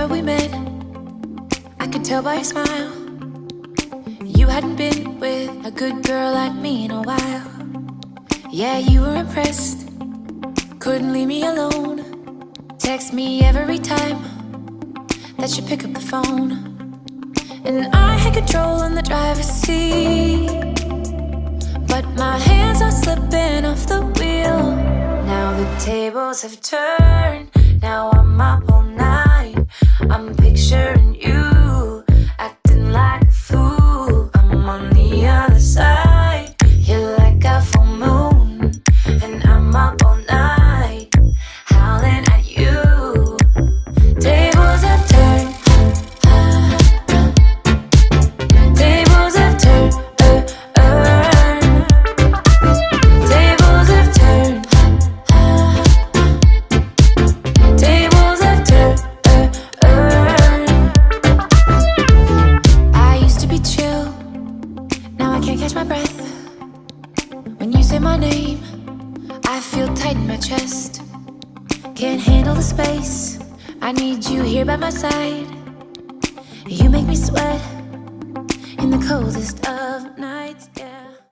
summer we met, I could tell by your smile you hadn't been with a good girl like me in a while. Yeah, you were impressed, couldn't leave me alone. Text me every time that you pick up the phone. And I had control in the driver's seat, but my hands are slipping off the wheel. Now the tables have turned, now I'm up all night. I'm picturing you acting like a fool. I'm on the other side, you're like a full moon, and I'm up all night howling at you. Tables have turned, tables have turned, tables have turned, tables have turned. I used to be chill, now I can't catch my breath. When you say my name, I feel tight in my chest. Can't handle the space, I need you here by my side. You make me sweat in the coldest of nights, yeah.